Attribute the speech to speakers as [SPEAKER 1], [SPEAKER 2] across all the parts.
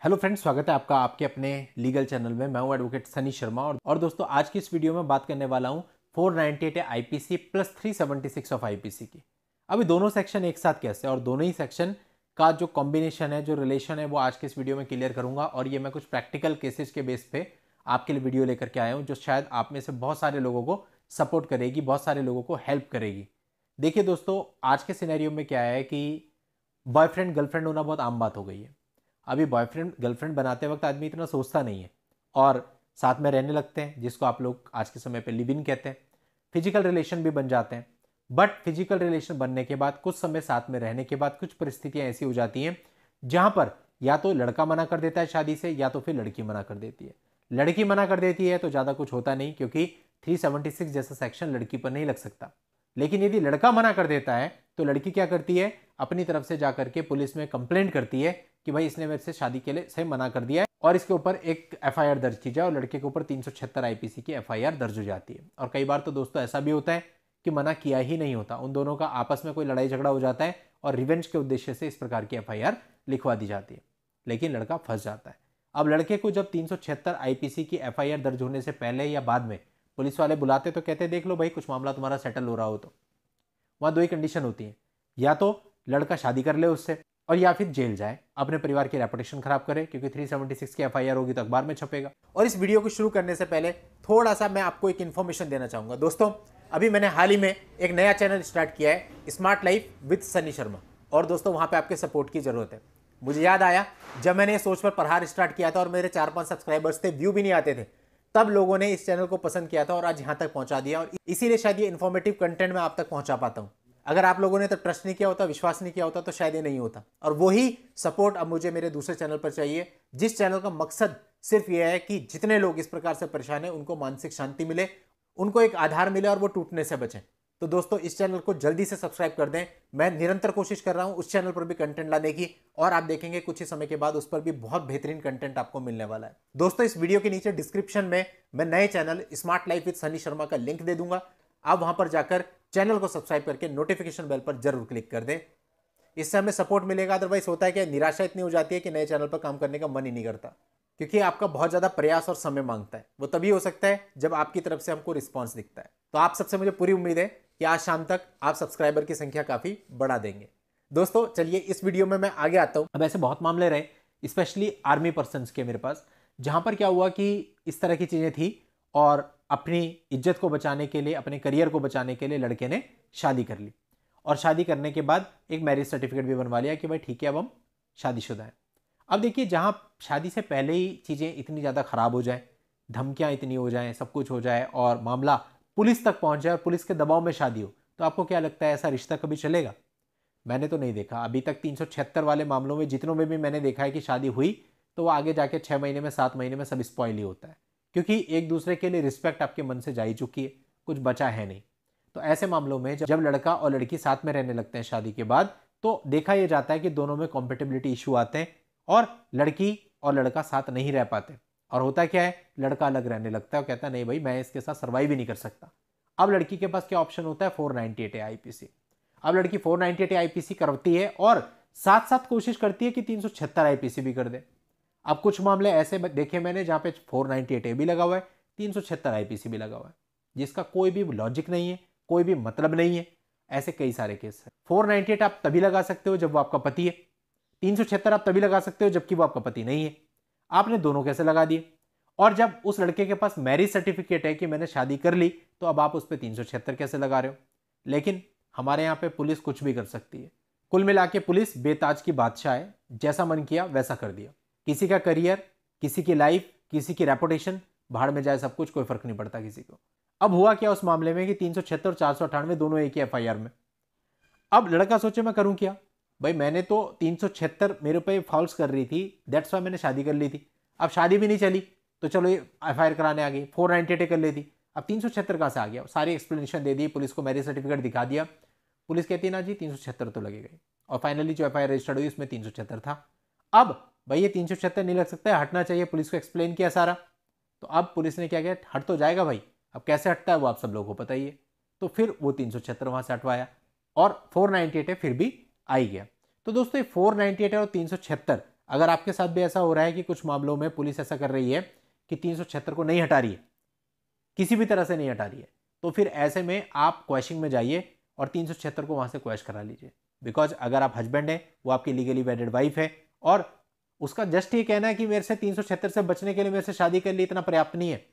[SPEAKER 1] Hello friends, स्वागत है आपका आपके अपने लीगल चैनल में। मैं हूं एडवोकेट सनी शर्मा और दोस्तों आज की इस वीडियो में बात करने वाला हूं 498 आईपीसी प्लस 376 ऑफ आईपीसी की। अभी दोनों सेक्शन एक साथ कैसे और दोनों ही सेक्शन का जो कॉम्बिनेशन है, जो रिलेशन है, वो आज के इस वीडियो में क्लियर करूंगा। और ये मैं कुछ प्रैक्टिकल केसेस के बेस पे आपके लिए वीडियो लेकर के आया हूँ, जो शायद आप में से बहुत सारे लोगों को सपोर्ट करेगी, बहुत सारे लोगों को हेल्प करेगी। देखिए दोस्तों, आज के सिनेरियो में क्या है कि बॉयफ्रेंड गर्लफ्रेंड होना बहुत आम बात हो गई है। अभी बॉयफ्रेंड गर्लफ्रेंड बनाते वक्त आदमी इतना सोचता नहीं है और साथ में रहने लगते हैं, जिसको आप लोग आज के समय पे लिव इन कहते हैं। फिजिकल रिलेशन भी बन जाते हैं, बट फिजिकल रिलेशन बनने के बाद कुछ समय साथ में रहने के बाद कुछ परिस्थितियां ऐसी हो जाती हैं जहां पर या तो लड़का मना कर देता है शादी से, या तो फिर लड़की मना कर देती है। लड़की मना कर देती है तो ज़्यादा कुछ होता नहीं, क्योंकि 376 जैसा सेक्शन लड़की पर नहीं लग सकता। लेकिन यदि लड़का मना कर देता है तो लड़की क्या करती है, अपनी तरफ से जाकर के पुलिस में कंप्लेंट करती है कि भाई इसने मेरे से शादी के लिए सही मना कर दिया है, और इसके ऊपर एक एफआईआर दर्ज की जाए। और लड़के के ऊपर 376 आईपीसी की एफआईआर दर्ज हो जाती है। और कई बार तो दोस्तों ऐसा भी होता है कि मना किया ही नहीं होता, उन दोनों का आपस में कोई लड़ाई झगड़ा हो जाता है और रिवेंज के उद्देश्य से इस प्रकार की एफआईआर लिखवा दी जाती है, लेकिन लड़का फंस जाता है। अब लड़के को जब 376 आईपीसी की एफआईआर दर्ज होने से पहले या बाद में पुलिस वाले बुलाते तो कहते देख लो भाई, कुछ मामला तुम्हारा सेटल हो रहा हो तो वहां दो ही कंडीशन होती है, या तो लड़का शादी कर ले उससे, और या फिर जेल जाए, अपने परिवार की रेपुटेशन खराब करे, क्योंकि 376 की एफआईआर होगी तो अखबार में छपेगा। और इस वीडियो को शुरू करने से पहले थोड़ा सा मैं आपको एक इन्फॉर्मेशन देना चाहूंगा। दोस्तों, अभी मैंने हाल ही में एक नया चैनल स्टार्ट किया है, smart life with Sunny Sharma. और दोस्तों वहां पे आपके सपोर्ट की जरूरत है। मुझे याद आया जब मैंने सोच पर प्रहार स्टार्ट किया था और मेरे 4-5 सब्सक्राइबर्स थे, व्यू भी नहीं आते थे, तब लोगों ने इस चैनल को पसंद किया था और आज यहां तक पहुंचा दिया। और इसीलिए शायद ये इन्फॉर्मेटिव कंटेंट मैं आप तक पहुंचा पाता हूं। अगर आप लोगों ने तो ट्रस्ट नहीं किया होता, विश्वास नहीं किया होता, तो शायद ये नहीं होता। और वही सपोर्ट अब मुझे मेरे दूसरे चैनल पर चाहिए, जिस चैनल का मकसद सिर्फ ये है कि जितने लोग इस प्रकार से परेशान हैं उनको मानसिक शांति मिले, उनको एक आधार मिले और वो टूटने से बचें। तो दोस्तों इस चैनल को जल्दी से सब्सक्राइब कर दें। मैं निरंतर कोशिश कर रहा हूं उस चैनल पर भी कंटेंट लाने की, और आप देखेंगे कुछ ही समय के बाद उस पर भी बहुत बेहतरीन कंटेंट आपको मिलने वाला है। दोस्तों इस वीडियो के नीचे डिस्क्रिप्शन में मैं नए channel smart life with Sunny Sharma का लिंक दे दूंगा। आप वहां पर जाकर चैनल को सब्सक्राइब करके नोटिफिकेशन बेल पर जरूर क्लिक कर दें, इससे हमें सपोर्ट मिलेगा। अदरवाइज होता है कि निराशा इतनी हो जाती है कि नए चैनल पर काम करने का मन ही नहीं करता, क्योंकि आपका बहुत ज्यादा प्रयास और समय मांगता है। वो तभी हो सकता है जब आपकी तरफ से हमको रिस्पॉन्स दिखता है। तो आप सबसे मुझे पूरी उम्मीद है कि आज शाम तक आप सब्सक्राइबर की संख्या काफी बढ़ा देंगे। दोस्तों चलिए इस वीडियो में मैं आगे आता हूं। अब ऐसे बहुत मामले रहे, स्पेशली आर्मी पर्सन के मेरे पास, जहां पर क्या हुआ कि इस तरह की चीजें थी और अपनी इज्जत को बचाने के लिए, अपने करियर को बचाने के लिए लड़के ने शादी कर ली। और शादी करने के बाद एक मैरिज सर्टिफिकेट भी बनवा लिया कि भाई ठीक है अब हम शादीशुदा हैं। अब देखिए, जहां शादी से पहले ही चीजें इतनी ज्यादा खराब हो जाए, धमकियां इतनी हो जाएं, सब कुछ हो जाए और मामला पुलिस तक पहुंच जाए और पुलिस के दबाव में शादी हो, तो आपको क्या लगता है ऐसा रिश्ता कभी चलेगा? मैंने तो नहीं देखा अभी तक। 376 वाले मामलों में जितनों में भी मैंने देखा है कि शादी हुई तो वो आगे जाके 6 महीने में, 7 महीने में सब स्पॉइल ही होता है, क्योंकि एक दूसरे के लिए रिस्पेक्ट आपके मन से जा ही चुकी है, कुछ बचा है नहीं। तो ऐसे मामलों में जब लड़का और लड़की साथ में रहने लगते हैं शादी के बाद, तो देखा यह जाता है कि दोनों में कॉम्पेटिबिलिटी इशू आते हैं और लड़की और लड़का साथ नहीं रह पाते। और होता क्या है, लड़का अलग रहने लगता है और कहता है नहीं भाई मैं इसके साथ सर्वाइव ही नहीं कर सकता। अब लड़की के पास क्या ऑप्शन होता है, 498 आईपीसी। अब लड़की 498 आईपीसी करती है और साथ साथ कोशिश करती है कि 376 आईपीसी भी कर दे। अब कुछ मामले ऐसे देखे मैंने जहां पे 498 ए भी लगा हुआ है, 376 आईपीसी भी लगा हुआ है, जिसका कोई भी लॉजिक नहीं है, कोई भी मतलब नहीं है। ऐसे कई सारे केस है। 498 आप तभी लगा सकते हो जब वो आपका पति है, 376 आप तभी लगा सकते हो जबकि वो आपका पति नहीं है। आपने दोनों कैसे लगा दिए? और जब उस लड़के के पास मैरिज सर्टिफिकेट है कि मैंने शादी कर ली, तो अब आप उस पर 376 कैसे लगा रहे हो? लेकिन हमारे यहाँ पे पुलिस कुछ भी कर सकती है। कुल मिला के पुलिस बेताज की बादशाह है, जैसा मन किया वैसा कर दिया। किसी का करियर, किसी की लाइफ, किसी की रेपुटेशन भाड़ में जाए, सब कुछ, कोई फर्क नहीं पड़ता किसी को। अब हुआ क्या उस मामले में कि 376 और 498 दोनों एक ही एफआईआर में। अब लड़का सोचे मैं करूं क्या, भाई मैंने तो 376 मेरे पे फॉल्स कर रही थी, दैट्स वाई मैंने शादी कर ली थी। अब शादी भी नहीं चली तो चलो ये एफआईआर कराने आ गई, 498 कर लेती। अब 376 कहां से आ गया? सारी एक्सप्लेनेशन दे दी, पुलिस को मैरिज सर्टिफिकेट दिखा दिया। पुलिस कहती है ना जी 376 तो लगेगा ही। और फाइनली जो एफआईआर रजिस्टर्ड हुई उसमें 376 था। अब भाई ये 376 नहीं लग सकता है, हटना चाहिए, पुलिस को एक्सप्लेन किया सारा। तो अब पुलिस ने क्या किया, हट तो जाएगा भाई, अब कैसे हटता है वो आप सब लोगों को पता ही है। तो फिर वो 376 वहां से हटवाया और 498 है फिर भी आ ही गया। तो दोस्तों ये 498 और 376 अगर आपके साथ भी ऐसा हो रहा है कि कुछ मामलों में पुलिस ऐसा कर रही है कि 376 को नहीं हटा रही है, किसी भी तरह से नहीं हटा रही है, तो फिर ऐसे में आप क्वैशिंग में जाइए और 376 को वहां से क्वैश करा लीजिए। बिकॉज अगर आप हस्बैंड हैं, वो आपकी लीगली वेडेड वाइफ है और उसका जस्ट ये कहना है कि मेरे से 376 से बचने के लिए मेरे से शादी कर ली, इतना पर्याप्त नहीं है।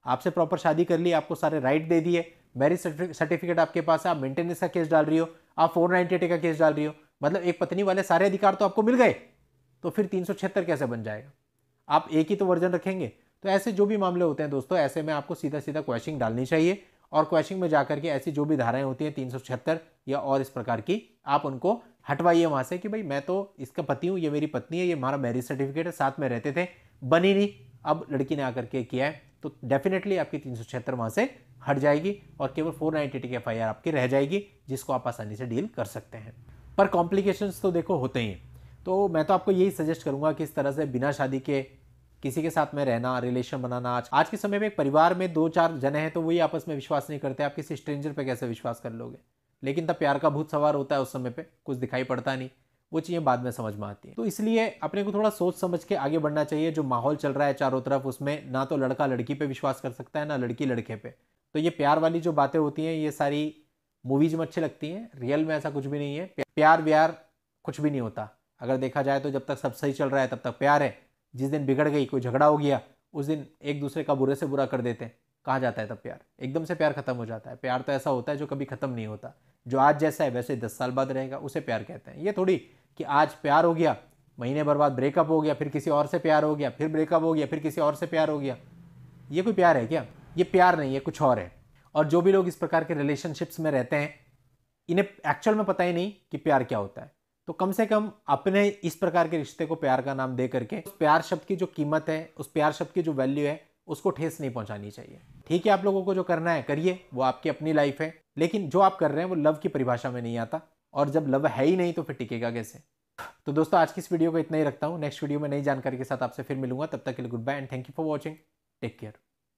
[SPEAKER 1] आपसे प्रॉपर शादी कर ली, आपको सारे राइट दे दिए, मैरिज सर्टिफिकेट आपके पास है, आप मेंटेनेंस का केस डाल रही हो, आप 498 का केस डाल रही हो, मतलब एक पत्नी वाले सारे अधिकार तो आपको मिल गए, तो फिर 376 कैसे बन जाएगा? आप एक ही तो वर्जन रखेंगे। तो ऐसे जो भी मामले होते हैं दोस्तों, ऐसे में आपको सीधा सीधा क्वैशिंग डालनी चाहिए और क्वैशिंग में जाकर के ऐसी जो भी धाराएं होती हैं 376 या और इस प्रकार की, आप उनको हटवाइए वहां से कि भाई मैं तो इसका पति हूं, ये मेरी पत्नी है, ये हमारा मैरिज सर्टिफिकेट है, साथ में रहते थे, बनी नहीं, अब लड़की ने आकर के किया है, तो डेफिनेटली आपकी 376 वहां से हट जाएगी और केवल 498 की एफआईआर आपकी रह जाएगी, जिसको आप आसानी से डील कर सकते हैं। पर कॉम्प्लिकेशंस तो देखो होते ही, तो मैं तो आपको यही सजेस्ट करूंगा कि इस तरह से बिना शादी के किसी के साथ में रहना, रिलेशन बनाना, आज के समय में एक परिवार में 2-4 जने हैं तो वही आपस में विश्वास नहीं करते, आप किसी स्ट्रेंजर पे कैसे विश्वास कर लोगे? लेकिन तब प्यार का भूत सवार होता है, उस समय पे कुछ दिखाई पड़ता नहीं, वो चीज़ें बाद में समझ में आती हैं। तो इसलिए अपने को थोड़ा सोच समझ के आगे बढ़ना चाहिए। जो माहौल चल रहा है चारों तरफ, उसमें ना तो लड़का लड़की पे विश्वास कर सकता है, ना लड़की लड़के पे। तो ये प्यार वाली जो बातें होती हैं, ये सारी मूवीज में अच्छी लगती हैं, रियल में ऐसा कुछ भी नहीं है। प्यार व्यार कुछ भी नहीं होता। अगर देखा जाए तो जब तक सब सही चल रहा है तब तक प्यार है, जिस दिन बिगड़ गई, कोई झगड़ा हो गया, उस दिन एक दूसरे का बुरे से बुरा कर देते हैं, कहाँ जाता है तब प्यार? एकदम से प्यार खत्म हो जाता है। प्यार तो ऐसा होता है जो कभी खत्म नहीं होता, जो आज जैसा है वैसे 10 साल बाद रहेगा, उसे प्यार कहते हैं। ये थोड़ी कि आज प्यार हो गया, महीने भर बाद ब्रेकअप हो गया, फिर किसी और से प्यार हो गया, फिर ब्रेकअप हो गया, फिर किसी और से प्यार हो गया। ये कोई प्यार है क्या? ये प्यार नहीं है, कुछ और है। और जो भी लोग इस प्रकार के रिलेशनशिप्स में रहते हैं, इन्हें एक्चुअल में पता ही नहीं कि प्यार क्या होता है। तो कम से कम अपने इस प्रकार के रिश्ते को प्यार का नाम दे करके उस प्यार शब्द की जो कीमत है, उस प्यार शब्द की जो वैल्यू है, उसको ठेस नहीं पहुंचानी चाहिए। ठीक है, आप लोगों को जो करना है करिए, वो आपकी अपनी लाइफ है, लेकिन जो आप कर रहे हैं वो लव की परिभाषा में नहीं आता, और जब लव है ही नहीं तो फिर टिकेगा कैसे? तो दोस्तों आज की इस वीडियो को इतना ही रखता हूं। नेक्स्ट वीडियो में नई जानकारी के साथ आपसे फिर मिलूंगा। तब तक के लिए goodbye and thank you for watching. Take care.